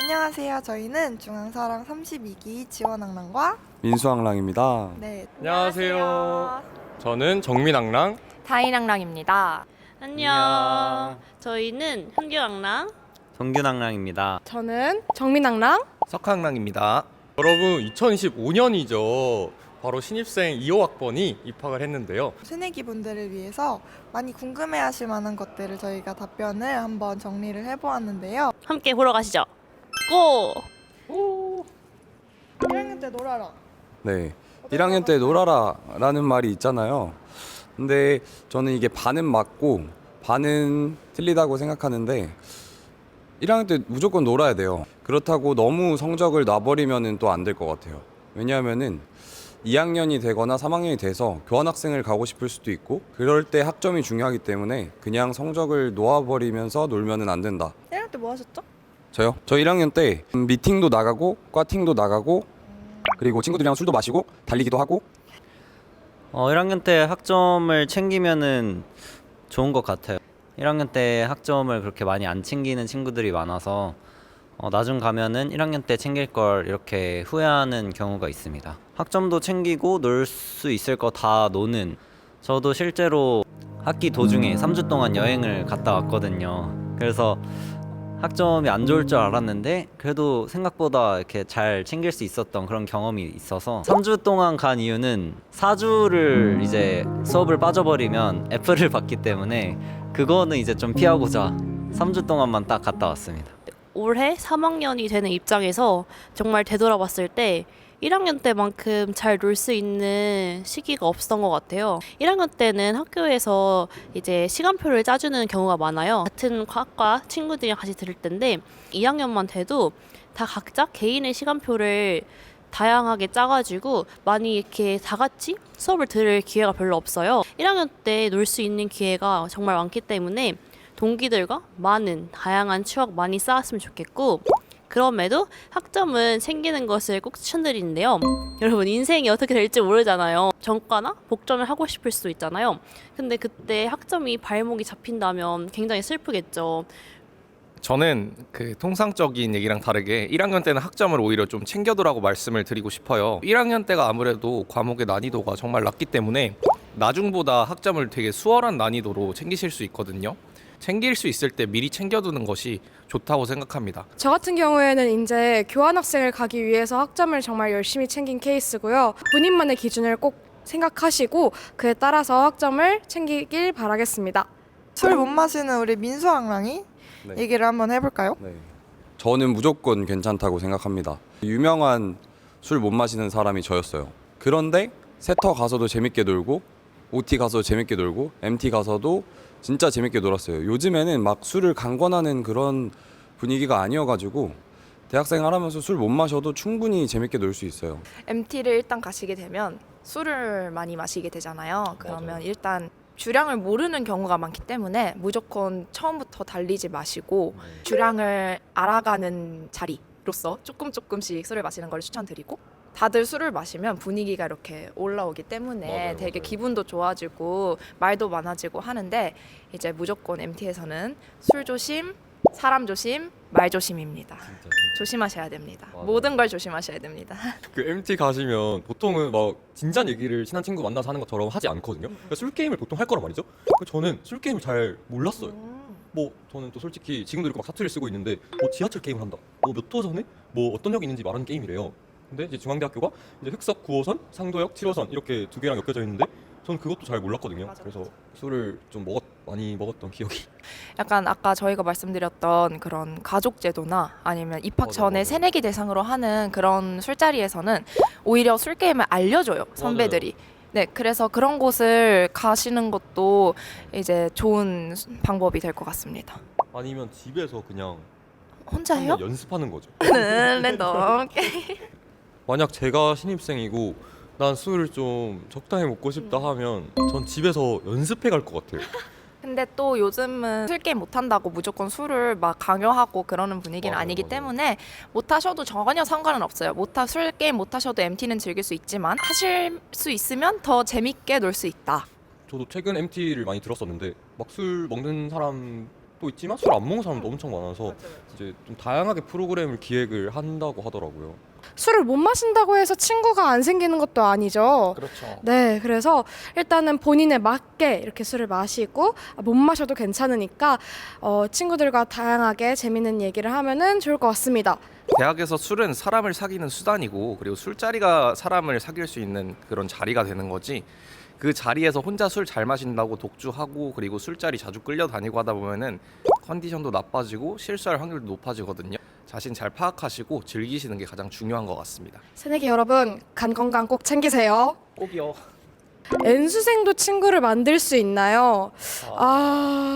안녕하세요. 저희는 중앙사랑 32기 지원학랑과 민수학랑입니다. 네. 안녕하세요. 저는 정민학랑. 다인학랑입니다. 안녕. 저희는 한규학랑. 정균학랑입니다. 저는 정민학랑. 석학랑입니다. 여러분 2015년이죠. 바로 신입생 2호학번이 입학을 했는데요. 새내기 분들을 위해서 많이 궁금해하실 만한 것들을 저희가 답변을 한번 정리를 해보았는데요. 함께 보러 가시죠. 고! 1학년 때 놀아라. 네, 1학년 때 놀아라라는 말이 있잖아요. 근데 저는 이게 반은 맞고 반은 틀리다고 생각하는데 1학년 때 무조건 놀아야 돼요. 그렇다고 너무 성적을 놔버리면 또 안 될 것 같아요. 왜냐하면은 2학년이 되거나 3학년이 돼서 교환학생을 가고 싶을 수도 있고 그럴 때 학점이 중요하기 때문에 그냥 성적을 놓아버리면서 놀면은 안 된다. 1학년 때 뭐 하셨죠? 저요? 저 1학년 때 미팅도 나가고 과팅도 나가고 그리고 친구들이랑 술도 마시고 달리기도 하고 1학년 때 학점을 챙기면은 좋은 것 같아요. 1학년 때 학점을 그렇게 많이 안 챙기는 친구들이 많아서 나중 가면은 1학년 때 챙길 걸 이렇게 후회하는 경우가 있습니다. 학점도 챙기고 놀 수 있을 거 다 노는, 저도 실제로 학기 도중에 3주 동안 여행을 갔다 왔거든요. 그래서 학점이 안 좋을 줄 알았는데 그래도 생각보다 이렇게 잘 챙길 수 있었던 그런 경험이 있어서 3주 동안 간 이유는 4주를 이제 수업을 빠져버리면 F를 받기 때문에 그거는 이제 좀 피하고자 3주 동안만 딱 갔다 왔습니다. 올해 3학년이 되는 입장에서 정말 되돌아봤을 때 1학년 때만큼 잘 놀 수 있는 시기가 없었던 것 같아요. 1학년 때는 학교에서 이제 시간표를 짜주는 경우가 많아요. 같은 학과 친구들이랑 같이 들을 텐데 2학년만 돼도 다 각자 개인의 시간표를 다양하게 짜가지고 많이 이렇게 다 같이 수업을 들을 기회가 별로 없어요. 1학년 때 놀 수 있는 기회가 정말 많기 때문에 동기들과 많은 다양한 추억 많이 쌓았으면 좋겠고 그럼에도 학점은 챙기는 것을 꼭 추천드리는데요. 여러분 인생이 어떻게 될지 모르잖아요. 전과나 복전을 하고 싶을 수도 있잖아요. 근데 그때 학점이 발목이 잡힌다면 굉장히 슬프겠죠. 저는 그 통상적인 얘기랑 다르게 1학년 때는 학점을 오히려 좀 챙겨두라고 말씀을 드리고 싶어요. 1학년 때가 아무래도 과목의 난이도가 정말 낮기 때문에 나중보다 학점을 되게 수월한 난이도로 챙기실 수 있거든요. 챙길 수 있을 때 미리 챙겨두는 것이 좋다고 생각합니다. 저 같은 경우에는 이제 교환학생을 가기 위해서 학점을 정말 열심히 챙긴 케이스고요. 본인만의 기준을 꼭 생각하시고 그에 따라서 학점을 챙기길 바라겠습니다. 술 못 마시는 우리 민수학랑이 네. 얘기를 한번 해볼까요? 네. 저는 무조건 괜찮다고 생각합니다. 유명한 술 못 마시는 사람이 저였어요. 그런데 세터 가서도 재밌게 놀고 OT 가서 재밌게 놀고 MT 가서도 진짜 재밌게 놀았어요. 요즘에는 막 술을 강권하는 그런 분위기가 아니어가지고 대학생활 하면서 술 못 마셔도 충분히 재밌게 놀 수 있어요. MT를 일단 가시게 되면 술을 많이 마시게 되잖아요. 그러면 맞아요. 일단 주량을 모르는 경우가 많기 때문에 무조건 처음부터 달리지 마시고 주량을 알아가는 자리로서 조금씩 술을 마시는 걸 추천드리고 다들 술을 마시면 분위기가 이렇게 올라오기 때문에 맞아요, 되게 맞아요. 기분도 좋아지고 말도 많아지고 하는데 이제 무조건 MT에서는 술 조심, 사람 조심, 말 조심입니다. 조심하셔야 됩니다. 맞아요. 모든 걸 조심하셔야 됩니다. 그 MT 가시면 보통은 막 진지한 얘기를 친한 친구 만나서 하는 것처럼 하지 않거든요. 그러니까 술 게임을 보통 할 거란 말이죠. 저는 술 게임을 잘 몰랐어요. 뭐 저는 또 솔직히 지금도 이렇게 막 사투리를 쓰고 있는데 뭐 지하철 게임을 한다. 뭐 몇 호선에 뭐 어떤 역이 있는지 말하는 게임이래요. 근데 이제 중앙대학교가 이제 흑석 9호선, 상도역 7호선 이렇게 두 개랑 엮여져 있는데 저는 그것도 잘 몰랐거든요. 맞아. 그래서 술을 좀 많이 먹었던 기억이. 약간 아까 저희가 말씀드렸던 그런 가족 제도나 아니면 입학 전에 맞아요. 새내기 대상으로 하는 그런 술자리에서는 오히려 술 게임을 알려줘요 선배들이. 네, 그래서 그런 곳을 가시는 것도 이제 좋은 방법이 될 것 같습니다. 아니면 집에서 그냥 혼자 해요? 한번 연습하는 거죠. 랜덤. 만약 제가 신입생이고 난 술을 좀 적당히 먹고 싶다 하면 전 집에서 연습해 갈 것 같아요. 근데 또 요즘은 술 게임 못 한다고 무조건 술을 막 강요하고 그러는 분위기는 맞아요, 아니기 맞아요. 때문에 못 하셔도 전혀 상관은 없어요. 술 게임 못 하셔도 MT는 즐길 수 있지만 하실 수 있으면 더 재밌게 놀 수 있다. 저도 최근 MT를 많이 들었었는데 막 술 먹는 사람 사람도 있지만 술 안 먹는 사람도 엄청 많아서 이제 좀 다양하게 프로그램을 기획을 한다고 하더라고요. 술을 못 마신다고 해서 친구가 안 생기는 것도 아니죠. 그렇죠. 네, 그래서 일단은 본인에 맞게 이렇게 술을 마시고 못 마셔도 괜찮으니까 친구들과 다양하게 재밌는 얘기를 하면은 좋을 것 같습니다. 대학에서 술은 사람을 사귀는 수단이고 그리고 술자리가 사람을 사귈 수 있는 그런 자리가 되는 거지. 그 자리에서 혼자 술 잘 마신다고 독주하고 그리고 술자리 자주 끌려다니고 하다 보면은 컨디션도 나빠지고 실수할 확률도 높아지거든요. 자신 잘 파악하시고 즐기시는 게 가장 중요한 것 같습니다. 새내기 여러분, 간 건강 꼭 챙기세요. 꼭이요. N수생도 친구를 만들 수 있나요?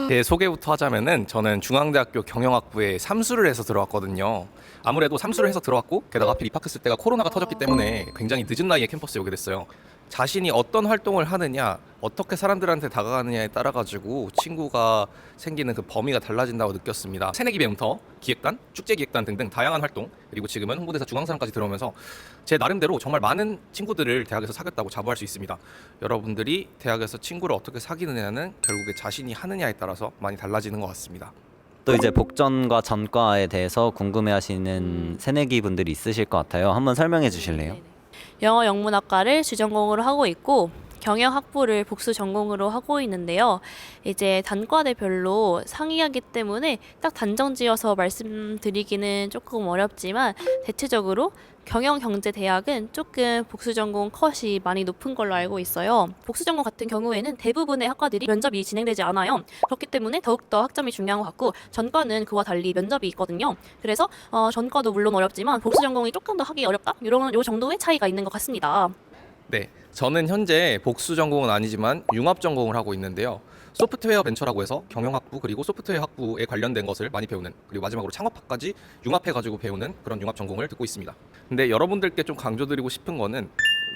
제 소개부터 하자면은 저는 중앙대학교 경영학부에 삼수를 해서 들어왔거든요. 아무래도 삼수를 해서 들어왔고 게다가 하필 입학했을 때가 코로나가 터졌기 때문에 굉장히 늦은 나이에 캠퍼스에 오게 됐어요. 자신이 어떤 활동을 하느냐, 어떻게 사람들한테 다가가느냐에 따라 가지고 친구가 생기는 그 범위가 달라진다고 느꼈습니다. 새내기 배움터, 기획단, 축제기획단 등등 다양한 활동, 그리고 지금은 홍보대사 중앙사랑까지 들어오면서 제 나름대로 정말 많은 친구들을 대학에서 사귀었다고 자부할 수 있습니다. 여러분들이 대학에서 친구를 어떻게 사귀느냐는 결국에 자신이 하느냐에 따라서 많이 달라지는 것 같습니다. 또 이제 복전과 전과에 대해서 궁금해하시는 새내기 분들이 있으실 것 같아요. 한번 설명해 주실래요? 영어 영문학과를 주전공으로 하고 있고 경영학부를 복수 전공으로 하고 있는데요. 이제 단과대별로 상이하기 때문에 딱 단정지어서 말씀드리기는 조금 어렵지만 대체적으로 경영경제대학은 조금 복수전공 컷이 많이 높은 걸로 알고 있어요. 복수전공 같은 경우에는 대부분의 학과들이 면접이 진행되지 않아요. 그렇기 때문에 더욱더 학점이 중요한 것 같고 전과는 그와 달리 면접이 있거든요. 그래서 전과도 물론 어렵지만 복수전공이 조금 더 하기 어렵다? 요 정도의 차이가 있는 것 같습니다. 네, 저는 현재 복수 전공은 아니지만 융합 전공을 하고 있는데요. 소프트웨어 벤처라고 해서 경영학부 그리고 소프트웨어 학부에 관련된 것을 많이 배우는, 그리고 마지막으로 창업학까지 융합해가지고 배우는 그런 융합 전공을 듣고 있습니다. 근데 여러분들께 좀 강조드리고 싶은 거는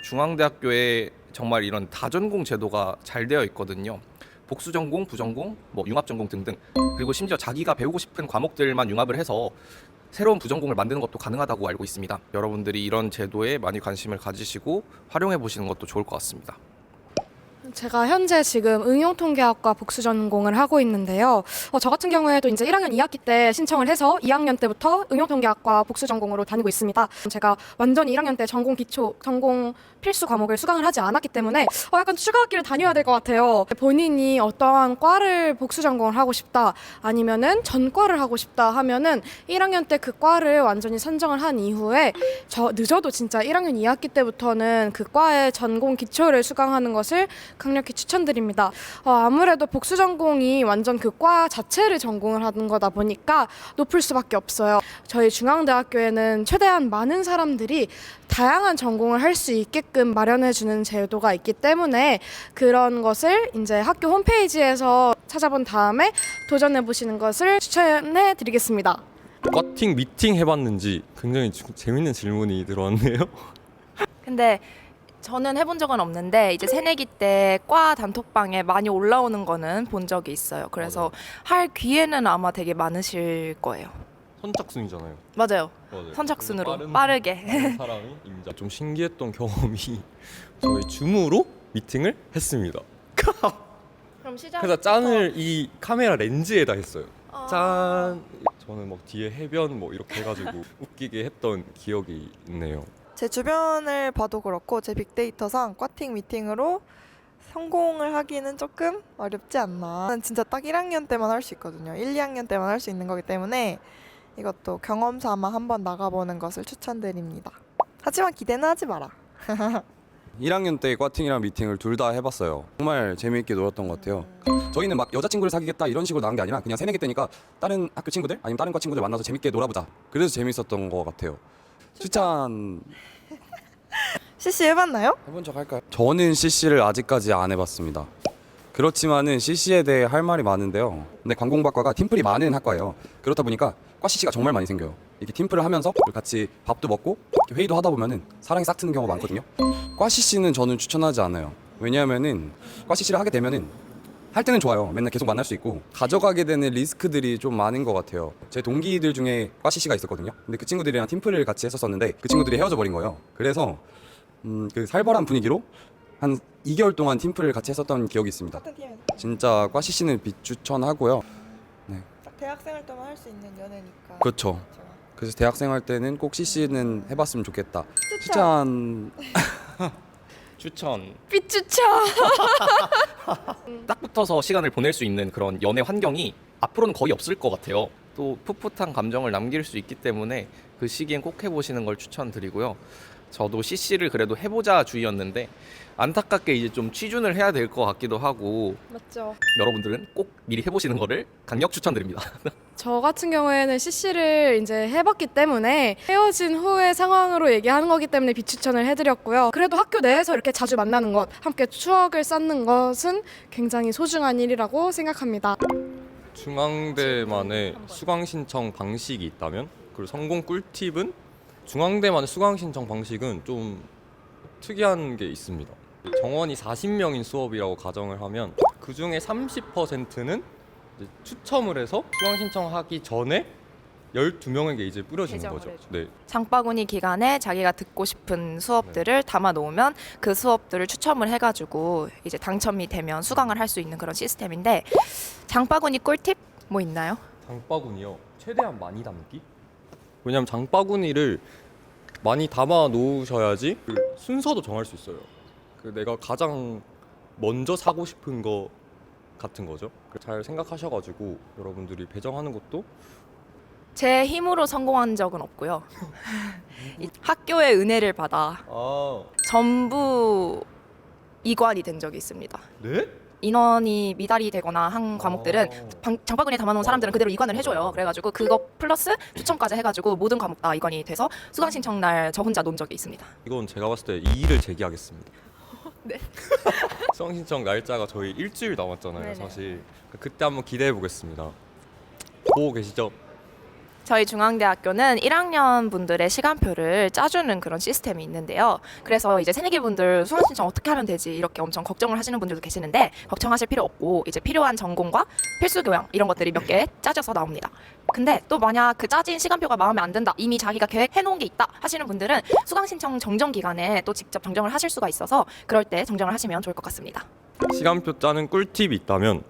중앙대학교에 정말 이런 다전공 제도가 잘 되어 있거든요. 복수 전공, 부전공, 뭐 융합 전공 등등, 그리고 심지어 자기가 배우고 싶은 과목들만 융합을 해서 새로운 부전공을 만드는 것도 가능하다고 알고 있습니다. 여러분들이 이런 제도에 많이 관심을 가지시고 활용해 보시는 것도 좋을 것 같습니다. 제가 현재 지금 응용통계학과 복수 전공을 하고 있는데요. 저 같은 경우에도 이제 1학년 2학기 때 신청을 해서 2학년 때부터 응용통계학과 복수 전공으로 다니고 있습니다. 제가 완전히 1학년 때 전공 필수 과목을 수강을 하지 않았기 때문에 약간 추가 학기를 다녀야 될 것 같아요. 본인이 어떠한 과를 복수 전공을 하고 싶다, 아니면은 전과를 하고 싶다 하면은 1학년 때 그 과를 완전히 선정을 한 이후에 늦어도 진짜 1학년 2학기 때부터는 그 과의 전공 기초를 수강하는 것을 강력히 추천드립니다. 아무래도 복수 전공이 완전 그 과 자체를 전공을 하는 거다 보니까 높을 수밖에 없어요. 저희 중앙대학교에는 최대한 많은 사람들이 다양한 전공을 할 수 있게끔 마련해주는 제도가 있기 때문에 그런 것을 이제 학교 홈페이지에서 찾아본 다음에 도전해보시는 것을 추천해드리겠습니다. 과팅 미팅 해봤는지 굉장히 재밌는 질문이 들어왔네요. 근데 저는 해본 적은 없는데 이제 새내기 때 과 단톡방에 많이 올라오는 거는 본 적이 있어요. 그래서 할 기회는 아마 되게 많으실 거예요. 선착순이잖아요. 맞아요. 맞아요. 선착순으로 빠르게. 다른 사람이 임자. 좀 신기했던 경험이 저희 줌으로 미팅을 했습니다. 그럼 시작. 그래서 짠을 이 카메라 렌즈에다 했어요. 짠. 저는 막 뒤에 해변 뭐 이렇게 해가지고 웃기게 했던 기억이 있네요. 제 주변을 봐도 그렇고 제 빅데이터상 과팅 미팅으로 성공을 하기는 조금 어렵지 않나. 진짜 딱 1학년 때만 할 수 있거든요. 1, 2학년 때만 할 수 있는 거기 때문에 이것도 경험 삼아 한번 나가보는 것을 추천드립니다. 하지만 기대는 하지 마라. 1학년 때 과팅이랑 미팅을 둘 다 해봤어요. 정말 재미있게 놀았던 것 같아요. 저희는 막 여자친구를 사귀겠다 이런 식으로 나간 게 아니라 그냥 새내기 때니까 다른 학교 친구들 아니면 다른 과 친구들 만나서 재밌게 놀아보자. 그래서 재밌었던 것 같아요. 추천 CC 해봤나요? 해본 적 할까요? 저는 CC를 아직까지 안 해봤습니다. 그렇지만은 CC에 대해 할 말이 많은데요. 근데 관공학과가 팀플이 많은 학과예요. 그렇다 보니까 과 CC가 정말 많이 생겨요. 이렇게 팀플을 하면서 같이 밥도 먹고 회의도 하다 보면은 사랑이 싹 트는 경우가 많거든요. 과 CC는 저는 추천하지 않아요. 왜냐하면은 과 CC를 하게 되면은 할 때는 좋아요. 맨날 계속 만날 수 있고 가져가게 되는 리스크들이 좀 많은 것 같아요. 제 동기들 중에 과 CC가 있었거든요. 근데 그 친구들이랑 팀플을 같이 했었었는데 그 친구들이 헤어져 버린 거예요. 그래서 그 살벌한 분위기로 한 2개월 동안 팀플을 같이 했었던 기억이 있습니다. 진짜 과 CC는 비추천하고요. 네. 대학생활 때만 할 수 있는 연애니까. 그렇죠. 그래서 대학생활 때는 꼭 CC는 해봤으면 좋겠다. 추천. 추천. 삐쭈쳐. 딱 붙어서 시간을 보낼 수 있는 그런 연애 환경이 앞으로는 거의 없을 것 같아요. 또 풋풋한 감정을 남길 수 있기 때문에 그 시기엔 꼭 해보시는 걸 추천드리고요. 저도 CC를 그래도 해보자 주의였는데 안타깝게 이제 좀 취준을 해야 될 것 같기도 하고 맞죠. 여러분들은 꼭 미리 해보시는 거를 강력 추천드립니다. 저 같은 경우에는 CC를 이제 해봤기 때문에 헤어진 후의 상황으로 얘기하는 거기 때문에 비추천을 해드렸고요. 그래도 학교 내에서 이렇게 자주 만나는 것, 함께 추억을 쌓는 것은 굉장히 소중한 일이라고 생각합니다. 중앙대만의 수강 신청 방식이 있다면, 그리고 성공 꿀팁은 중앙대만의 수강 신청 방식은 좀 특이한 게 있습니다. 정원이 40명인 수업이라고 가정을 하면 그 중에 30%는 추첨을 해서 수강 신청하기 전에 12명에게 이제 뿌려지는 배정을 거죠. 해줘. 네. 장바구니 기간에 자기가 듣고 싶은 수업들을 담아 놓으면 그 수업들을 추첨을 해가지고 이제 당첨이 되면 수강을 할 수 있는 그런 시스템인데, 장바구니 꿀팁 뭐 있나요? 장바구니요. 최대한 많이 담기? 왜냐면 장바구니를 많이 담아 놓으셔야지 그 순서도 정할 수 있어요. 그 내가 가장 먼저 사고 싶은 거 같은 거죠. 잘 생각하셔가지고 여러분들이 배정하는 것도 제 힘으로 성공한 적은 없고요. 이 학교의 은혜를 받아 전부 이관이 된 적이 있습니다. 네? 인원이 미달이 되거나 한 과목들은 장바구니에 담아놓은 사람들은 그대로 이관을 해줘요. 그래가지고 그거 플러스 추첨까지 해가지고 모든 과목 다 이관이 돼서 수강 신청 날 저 혼자 논 적이 있습니다. 이건 제가 봤을 때 이의를 제기하겠습니다. 네. 수강 신청 날짜가 저희 일주일 남았잖아요. 네네. 사실 그때 한번 기대해 보겠습니다. 보고 계시죠? 저희 중앙대학교는 1학년 분들의 시간표를 짜주는 그런 시스템이 있는데요. 그래서 이제 새내기 분들 수강 신청 어떻게 하면 되지 이렇게 엄청 걱정을 하시는 분들도 계시는데, 걱정하실 필요 없고 이제 필요한 전공과 필수 교양 이런 것들이 몇 개 짜져서 나옵니다. 근데 또 만약 그 짜진 시간표가 마음에 안 든다, 이미 자기가 계획해 놓은 게 있다 하시는 분들은 수강 신청 정정 기간에 또 직접 정정을 하실 수가 있어서 그럴 때 정정을 하시면 좋을 것 같습니다. 시간표 짜는 꿀팁이 있다면,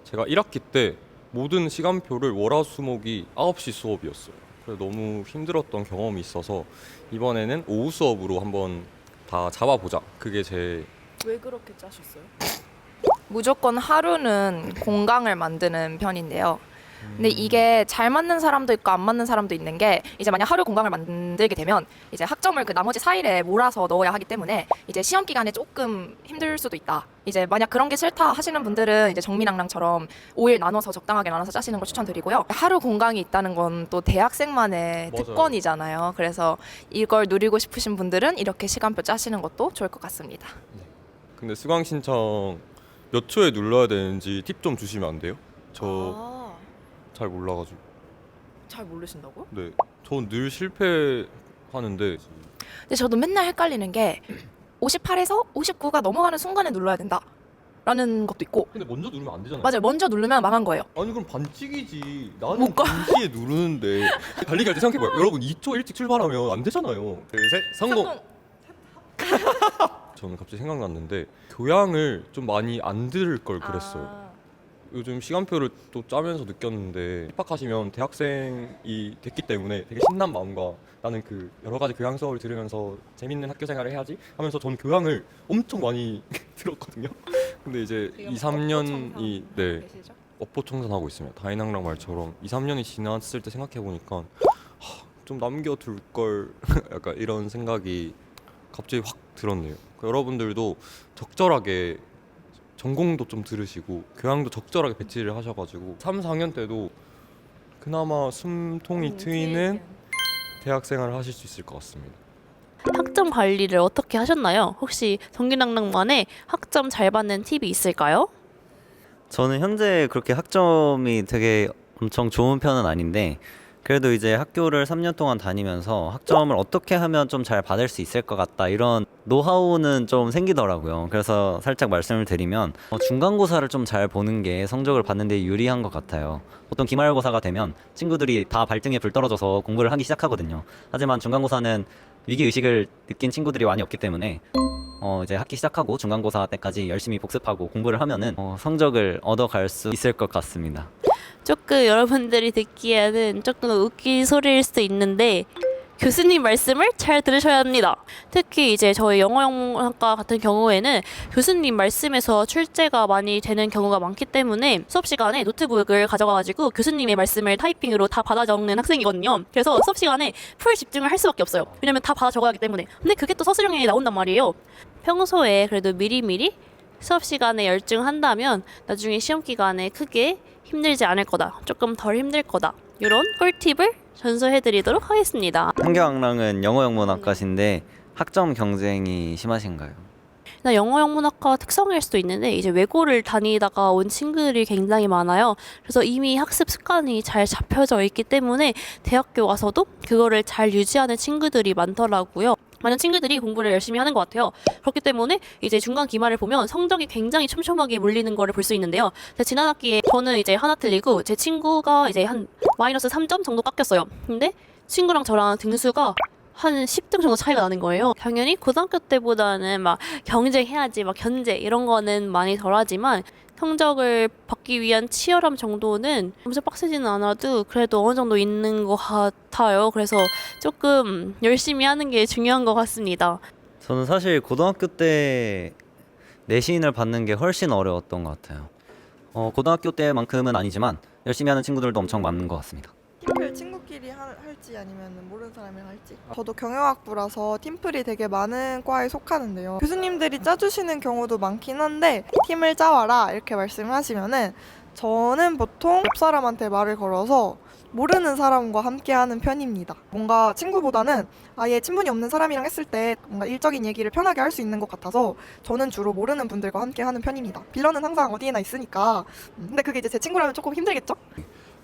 제가 1학기 때 모든 시간표를 월화수목이 9시 수업이었어요. 그래서 너무 힘들었던 경험이 있어서 이번에는 오후 수업으로 한번 다 잡아보자. 그게 제 왜 그렇게 짜셨어요? 무조건 하루는 공강을 만드는 편인데요. 근데 이게 잘 맞는 사람도 있고 안 맞는 사람도 있는 게, 이제 만약 하루 공강을 만들게 되면 이제 학점을 그 나머지 4일에 몰아서 넣어야 하기 때문에 이제 시험 기간에 조금 힘들 수도 있다. 이제 만약 그런 게 싫다 하시는 분들은 이제 정민랑랑처럼 5일 나눠서 적당하게 나눠서 짜시는 걸 추천드리고요. 하루 공강이 있다는 건 또 대학생만의 맞아요. 특권이잖아요. 그래서 이걸 누리고 싶으신 분들은 이렇게 시간표 짜시는 것도 좋을 것 같습니다. 근데 수강 신청 몇 초에 눌러야 되는지 팁 좀 주시면 안 돼요? 저 잘 몰라가지고. 잘 모르신다고요? 네, 전 늘 실패하는데. 근데 저도 맨날 헷갈리는 게 58에서 59가 넘어가는 순간에 눌러야 된다 라는 것도 있고, 근데 먼저 누르면 안 되잖아요. 맞아요, 먼저 누르면 망한 거예요. 아니 그럼 반칙이지. 나는 못 가. 동시에 누르는데. 달리기 할 때 생각해봐요. 여러분 2초 일찍 출발하면 안 되잖아요. 둘, 셋, 성공. 저는 갑자기 생각났는데 교양을 좀 많이 안 들을 걸 그랬어요. 요즘 시간표를 또 짜면서 느꼈는데, 입학하시면 대학생이 됐기 때문에 되게 신난 마음과 나는 그 여러 가지 교양 수업을 들으면서 재밌는 학교 생활을 해야지 하면서 저는 교양을 엄청 많이 들었거든요. 근데 이제 2, 3년이 네, 업보 청산하고 있습니다. 다인학랑 말처럼 2, 3년이 지났을 때 생각해 보니까 좀 남겨둘 걸 약간 이런 생각이 갑자기 확 들었네요. 여러분들도 적절하게 전공도 좀 들으시고 교양도 적절하게 배치를 하셔가지고 3, 4학년 때도 그나마 숨통이 트이는 대학생활을 하실 수 있을 것 같습니다. 학점 관리를 어떻게 하셨나요? 혹시 정기낭낭만의 학점 잘 받는 팁이 있을까요? 저는 현재 그렇게 학점이 되게 엄청 좋은 편은 아닌데, 그래도 이제 학교를 3년 동안 다니면서 학점을 어떻게 하면 좀 잘 받을 수 있을 것 같다, 이런 노하우는 좀 생기더라고요. 그래서 살짝 말씀을 드리면 중간고사를 좀 잘 보는 게 성적을 받는 데 유리한 것 같아요. 보통 기말고사가 되면 친구들이 다 발등에 불 떨어져서 공부를 하기 시작하거든요. 하지만 중간고사는 위기의식을 느낀 친구들이 많이 없기 때문에 이제 학기 시작하고 중간고사 때까지 열심히 복습하고 공부를 하면은 성적을 얻어갈 수 있을 것 같습니다. 조금 여러분들이 듣기에는 조금 웃긴 소리일 수도 있는데 교수님 말씀을 잘 들으셔야 합니다. 특히 이제 저희 영어영문학과 같은 경우에는 교수님 말씀에서 출제가 많이 되는 경우가 많기 때문에 수업 시간에 노트북을 가져가가지고 교수님의 말씀을 타이핑으로 다 받아 적는 학생이거든요. 그래서 수업 시간에 풀 집중을 할 수밖에 없어요. 왜냐면 다 받아 적어야 하기 때문에. 근데 그게 또 서술형에 나온단 말이에요. 평소에 그래도 미리미리 수업 시간에 열중한다면 나중에 시험 기간에 크게 힘들지 않을 거다. 조금 덜 힘들 거다. 이런 꿀팁을 전수해드리도록 하겠습니다. 한교학랑은 영어영문학과신데 학점 경쟁이 심하신가요? 영어영문학과 특성일 수도 있는데 이제 외고를 다니다가 온 친구들이 굉장히 많아요. 그래서 이미 학습 습관이 잘 잡혀져 있기 때문에 대학교 와서도 그거를 잘 유지하는 친구들이 많더라고요. 많은 친구들이 공부를 열심히 하는 것 같아요. 그렇기 때문에 이제 중간 기말을 보면 성적이 굉장히 촘촘하게 몰리는 거를 볼 수 있는데요. 지난 학기에 저는 이제 하나 틀리고 제 친구가 이제 한 마이너스 3점 정도 깎였어요. 근데 친구랑 저랑 등수가 한 10등 정도 차이가 나는 거예요. 당연히 고등학교 때보다는 막 경쟁해야지, 막 견제 이런 거는 많이 덜하지만 성적을 받기 위한 치열함 정도는 엄청 빡세지는 않아도 그래도 어느 정도 있는 것 같아요. 그래서 조금 열심히 하는 게 중요한 것 같습니다. 저는 사실 고등학교 때 내신을 받는 게 훨씬 어려웠던 것 같아요. 고등학교 때만큼은 아니지만 열심히 하는 친구들도 엄청 많은 것 같습니다. 팀플 친구끼리 할지 아니면 모르는 사람이랑 할지. 저도 경영학부라서 팀플이 되게 많은 과에 속하는데요. 교수님들이 짜주시는 경우도 많긴 한데 팀을 짜와라 이렇게 말씀을 하시면은 저는 보통 옆 사람한테 말을 걸어서 모르는 사람과 함께 하는 편입니다. 뭔가 친구보다는 아예 친분이 없는 사람이랑 했을 때 뭔가 일적인 얘기를 편하게 할 수 있는 것 같아서 저는 주로 모르는 분들과 함께 하는 편입니다. 빌런은 항상 어디에나 있으니까. 근데 그게 이제 제 친구라면 조금 힘들겠죠?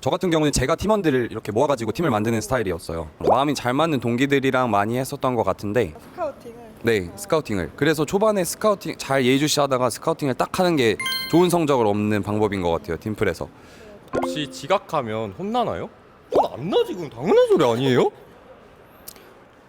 저 같은 경우는 제가 팀원들을 이렇게 모아가지고 팀을 만드는 스타일이었어요. 마음이 잘 맞는 동기들이랑 많이 했었던 것 같은데 스카우팅을. 네, 스카우팅을. 그래서 초반에 스카우팅 잘 예의주시하다가 스카우팅을 딱 하는 게 좋은 성적을 얻는 방법인 것 같아요. 팀플에서. 혹시 지각하면 혼나나요? 혼 안 나지, 그건 당연한 소리 아니에요?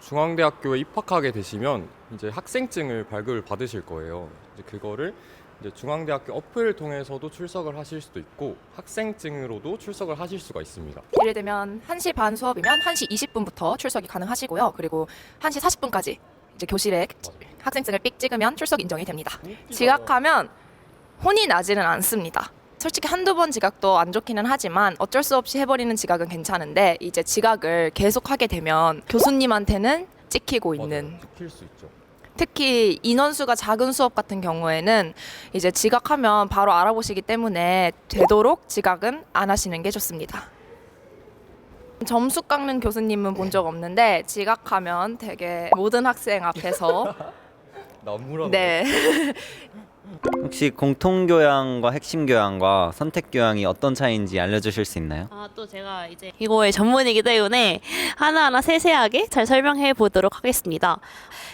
중앙대학교에 입학하게 되시면 이제 학생증을 발급을 받으실 거예요. 이제 그거를 이제 중앙대학교 어플을 통해서도 출석을 하실 수도 있고 학생증으로도 출석을 하실 수가 있습니다. 예를 들면 1시 반 수업이면 1시 20분부터 출석이 가능하시고요. 그리고 1시 40분까지 이제 교실에 학생증을 삑 찍으면 출석 인정이 됩니다. 지각하면 혼이 나지는 않습니다. 솔직히 한두 번 지각도 안 좋기는 하지만 어쩔 수 없이 해버리는 지각은 괜찮은데 이제 지각을 계속 하게 되면 교수님한테는 찍히고 있는, 시킬 수 있죠. 특히 인원수가 작은 수업 같은 경우에는 이제 지각하면 바로 알아보시기 때문에 되도록 지각은 안 하시는 게 좋습니다. 점수 깎는 교수님은 본 적 없는데 지각하면 되게 모든 학생 앞에서 나무라. 네. 혹시 공통교양과 핵심교양과 선택교양이 어떤 차이인지 알려주실 수 있나요? 또 제가 이제 이거의 전문이기 때문에 하나하나 세세하게 잘 설명해 보도록 하겠습니다.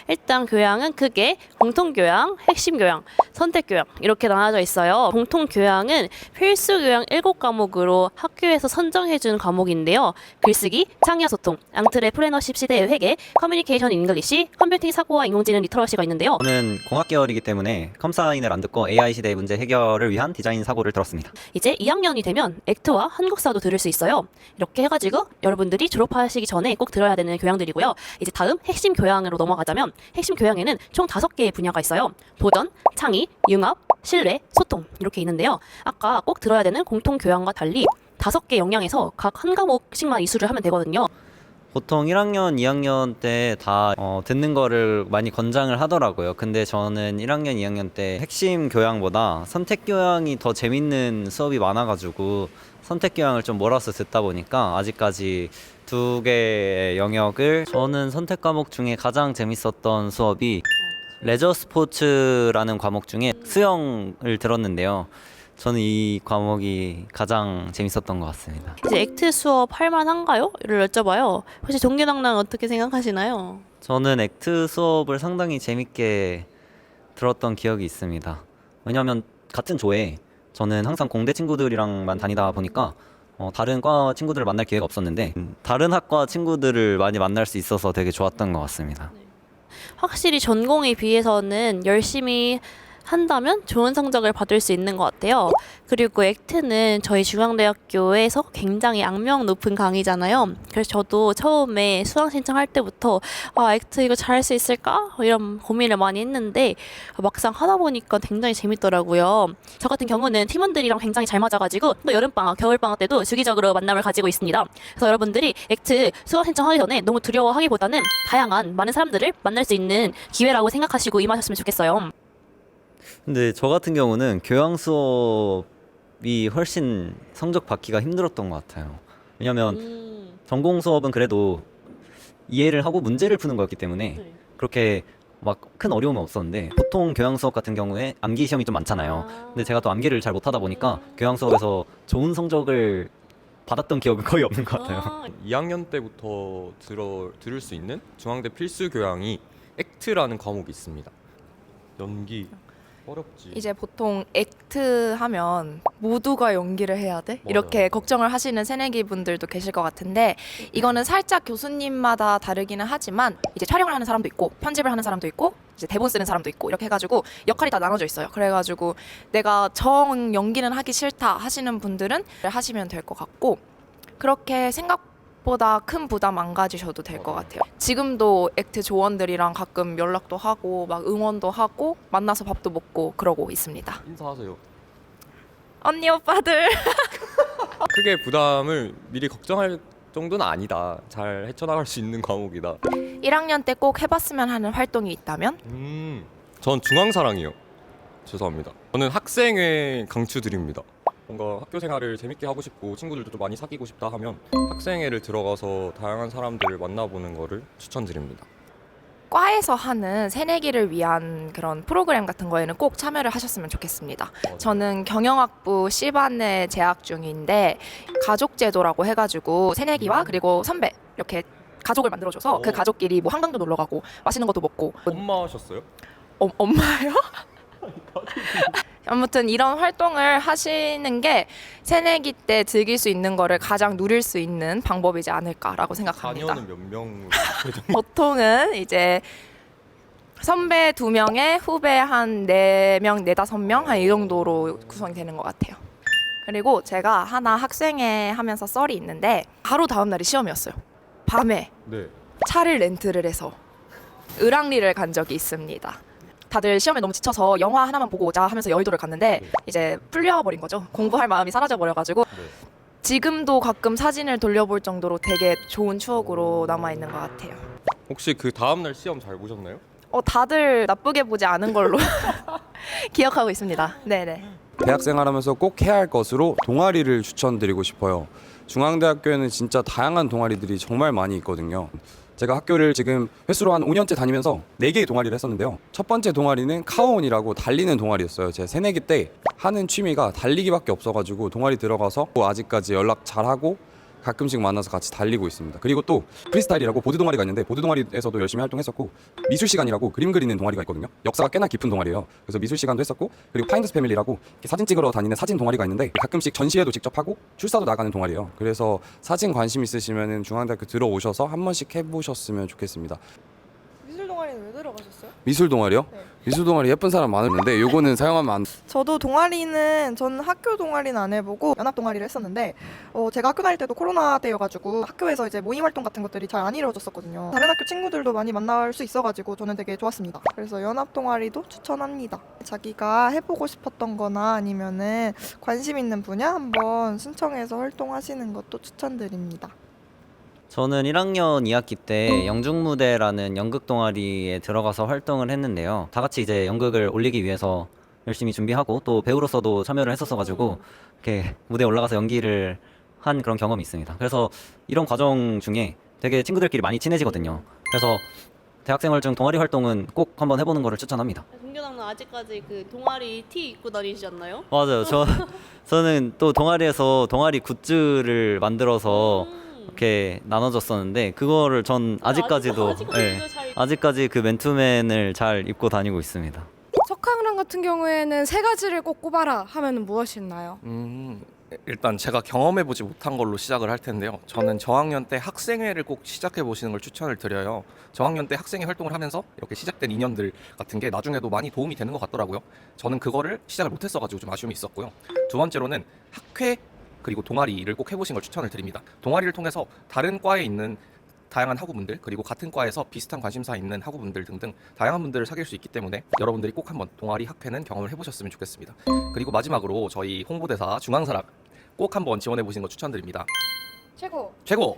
일단 교양은 크게 공통교양, 핵심교양, 선택교양 이렇게 나눠져 있어요. 공통교양은 필수교양 7과목으로 학교에서 선정해준 과목인데요. 글쓰기, 창의소통, 앙트레프레너십 시대의 회계, 커뮤니케이션 잉글리시, 컴퓨팅 사고와 인공지능 리터러시가 있는데요. 저는 공학계열이기 때문에 컴사인을 안 듣고 AI 시대의 문제 해결을 위한 디자인 사고를 들었습니다. 이제 2학년이 되면 액트와 한국사도 들을 수 있어요. 이렇게 해가지고 여러분들이 졸업하시기 전에 꼭 들어야 되는 교양들이고요. 이제 다음 핵심 교양으로 넘어가자면 핵심 교양에는 총 5개의 분야가 있어요. 도전, 창의, 융합, 신뢰, 소통 이렇게 있는데요. 아까 꼭 들어야 되는 공통 교양과 달리 5개 영역에서 각 한 과목씩만 이수를 하면 되거든요. 보통 1학년, 2학년 때 다 듣는 거를 많이 권장을 하더라고요. 근데 저는 1학년, 2학년 때 핵심 교양보다 선택 교양이 더 재밌는 수업이 많아가지고 선택 교양을 좀 몰아서 듣다 보니까 아직까지 2개의 영역을 저는 선택 과목 중에 가장 재밌었던 수업이 레저 스포츠라는 과목 중에 수영을 들었는데요. 저는 이 과목이 가장 재밌었던 것 같습니다. 이제 액트 수업 할만한가요? 를 여쭤봐요. 혹시 동기당랑 어떻게 생각하시나요? 저는 액트 수업을 상당히 재밌게 들었던 기억이 있습니다. 왜냐하면 같은 조에 저는 항상 공대 친구들이랑만 다니다 보니까 다른 과 친구들을 만날 기회가 없었는데 다른 학과 친구들을 많이 만날 수 있어서 되게 좋았던 것 같습니다. 확실히 전공에 비해서는 열심히 한다면 좋은 성적을 받을 수 있는 것 같아요. 그리고 액트는 저희 중앙대학교에서 굉장히 악명 높은 강의잖아요. 그래서 저도 처음에 수강 신청할 때부터 액트 이거 잘할 수 있을까? 이런 고민을 많이 했는데 막상 하다 보니까 굉장히 재밌더라고요. 저 같은 경우는 팀원들이랑 굉장히 잘 맞아가지고 또 여름방학, 겨울방학 때도 주기적으로 만남을 가지고 있습니다. 그래서 여러분들이 액트 수강 신청하기 전에 너무 두려워하기보다는 다양한 많은 사람들을 만날 수 있는 기회라고 생각하시고 임하셨으면 좋겠어요. 근데 저 같은 경우는 교양 수업이 훨씬 성적 받기가 힘들었던 것 같아요. 왜냐면 전공 수업은 그래도 이해를 하고 문제를 푸는 거였기 때문에 네. 그렇게 막 큰 어려움은 없었는데 보통 교양 수업 같은 경우에 암기 시험이 좀 많잖아요. 근데 제가 또 암기를 잘 못하다 보니까 교양 수업에서 좋은 성적을 받았던 기억은 거의 없는 것 같아요. 2학년 때부터 들을 수 있는 중앙대 필수 교양이 액트라는 과목이 있습니다. 연기 어렵지. 이제 보통 액트 하면 모두가 연기를 해야 돼? 이렇게 걱정을 하시는 새내기 분들도 계실 것 같은데 이거는 살짝 교수님마다 다르기는 하지만 이제 촬영을 하는 사람도 있고 편집을 하는 사람도 있고 이제 대본 쓰는 사람도 있고 이렇게 해가지고 역할이 다 나눠져 있어요. 그래가지고 내가 정 연기는 하기 싫다 하시는 분들은 하시면 될 것 같고 그렇게 생각보다 큰 부담 안 가지셔도 될 것 같아요. 지금도 액트 조원들이랑 가끔 연락도 하고 막 응원도 하고 만나서 밥도 먹고 그러고 있습니다. 인사하세요. 언니 오빠들 크게 부담을 미리 걱정할 정도는 아니다. 잘 헤쳐나갈 수 있는 과목이다. 1학년 때 꼭 해봤으면 하는 활동이 있다면? 전 중앙사랑이요. 죄송합니다. 저는 학생회 강추드립니다. 뭔가 학교 생활을 재밌게 하고 싶고 친구들도 좀 많이 사귀고 싶다 하면 학생회를 들어가서 다양한 사람들을 만나보는 거를 추천드립니다. 과에서 하는 새내기를 위한 그런 프로그램 같은 거에는 꼭 참여를 하셨으면 좋겠습니다. 저는 경영학부 C반에 재학 중인데 가족제도라고 해가지고 새내기와 그리고 선배 이렇게 가족을 만들어줘서 그 가족끼리 뭐 한강도 놀러 가고 맛있는 것도 먹고 엄마 하셨어요? 엄마요? 아무튼 이런 활동을 하시는 게 새내기 때 즐길 수 있는 거를 가장 누릴 수 있는 방법이지 않을까라고 생각합니다. 자녀는 몇 명? 보통은 이제 선배 2명에 후배 한 4명, 4~5명 한 이 정도로 구성이 되는 것 같아요. 그리고 제가 하나 학생회 하면서 썰이 있는데 바로 다음 날이 시험이었어요. 밤에 네. 차를 렌트를 해서 을왕리를 간 적이 있습니다. 다들 시험에 너무 지쳐서 영화 하나만 보고 오자 하면서 여의도를 갔는데 이제 풀려버린 거죠. 공부할 마음이 사라져버려가지고 지금도 가끔 사진을 돌려볼 정도로 되게 좋은 추억으로 남아있는 것 같아요. 혹시 그 다음날 시험 잘 보셨나요? 다들 나쁘게 보지 않은 걸로 기억하고 있습니다. 네네. 대학생활하면서 꼭 해야 할 것으로 동아리를 추천드리고 싶어요. 중앙대학교에는 진짜 다양한 동아리들이 정말 많이 있거든요. 제가 학교를 지금 횟수로 한 5년째 다니면서 4개의 동아리를 했었는데요. 첫 번째 동아리는 카오온이라고 달리는 동아리였어요. 제 새내기 때 하는 취미가 달리기밖에 없어가지고 동아리 들어가서 아직까지 연락 잘하고 가끔씩 만나서 같이 달리고 있습니다. 그리고 또 프리스타일이라고 보드 동아리가 있는데 보드 동아리에서도 열심히 활동했었고 미술 시간이라고 그림 그리는 동아리가 있거든요. 역사가 꽤나 깊은 동아리예요. 그래서 미술 시간도 했었고 그리고 파인더스 패밀리라고 사진 찍으러 다니는 사진 동아리가 있는데 가끔씩 전시회도 직접 하고 출사도 나가는 동아리예요. 그래서 사진 관심 있으시면은 중앙대학교 들어오셔서 한 번씩 해보셨으면 좋겠습니다. 미술 동아리는 왜 들어가셨어요? 미술 동아리요? 네. 미술 동아리 예쁜 사람 많은데 요거는 사용하면 안 저도 동아리는 저는 학교 동아리는 안 해보고 연합 동아리를 했었는데 제가 학교 다닐 때도 코로나 때여가지고 학교에서 이제 모임 활동 같은 것들이 잘 안 이루어졌었거든요. 다른 학교 친구들도 많이 만날 수 있어가지고 저는 되게 좋았습니다. 그래서 연합 동아리도 추천합니다. 자기가 해보고 싶었던 거나 아니면은 관심 있는 분야 한번 신청해서 활동하시는 것도 추천드립니다. 저는 1학년 2학기 때 영중무대라는 연극 동아리에 들어가서 활동을 했는데요. 다 같이 이제 연극을 올리기 위해서 열심히 준비하고 또 배우로서도 참여를 했었어가지고 이렇게 무대에 올라가서 연기를 한 그런 경험이 있습니다. 그래서 이런 과정 중에 되게 친구들끼리 많이 친해지거든요. 그래서 대학생활 중 동아리 활동은 꼭 한번 해보는 거를 추천합니다. 동교장은 아직까지 그 동아리 티 입고 다니시지 않나요? 맞아요. 저는 또 동아리에서 동아리 굿즈를 만들어서 이렇게 나눠줬었는데 그거를 전 아직까지도 아직까지 그 맨투맨을 잘 입고 다니고 있습니다. 석학랑 같은 경우에는 3가지를 꼭 꼽아라 하면 무엇이 있나요? 일단 제가 경험해보지 못한 걸로 시작을 할 텐데요. 저는 저학년 때 학생회를 꼭 시작해보시는 걸 추천을 드려요. 저학년 때 학생회 활동을 하면서 이렇게 시작된 인연들 같은 게 나중에도 많이 도움이 되는 것 같더라고요. 저는 그거를 시작을 못했어가지고 좀 아쉬움이 있었고요. 두 번째로는 학회 그리고 동아리를 꼭 해보신 걸 추천을 드립니다. 동아리를 통해서 다른 과에 있는 다양한 학우분들 그리고 같은 과에서 비슷한 관심사 있는 학우분들 등등 다양한 분들을 사귈 수 있기 때문에 여러분들이 꼭 한번 동아리 학회는 경험을 해보셨으면 좋겠습니다. 그리고 마지막으로 저희 홍보대사 중앙사락 꼭 한번 지원해 보시는 거 추천드립니다. 최고. 최고!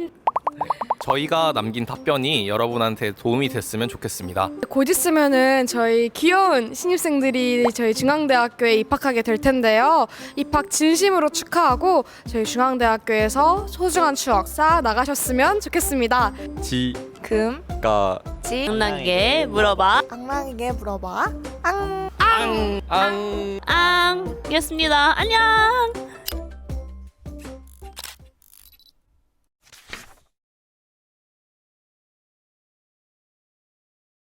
저희가 남긴 답변이 여러분한테 도움이 됐으면 좋겠습니다. 곧 있으면은 저희 귀여운 신입생들이 저희 중앙대학교에 입학하게 될 텐데요. 입학 진심으로 축하하고 저희 중앙대학교에서 소중한 추억 쌓아 나가셨으면 좋겠습니다. 금, 장난게 물어봐. 악랑이게 물어봐. 앙. 앙! 앙! 이었습니다. 안녕!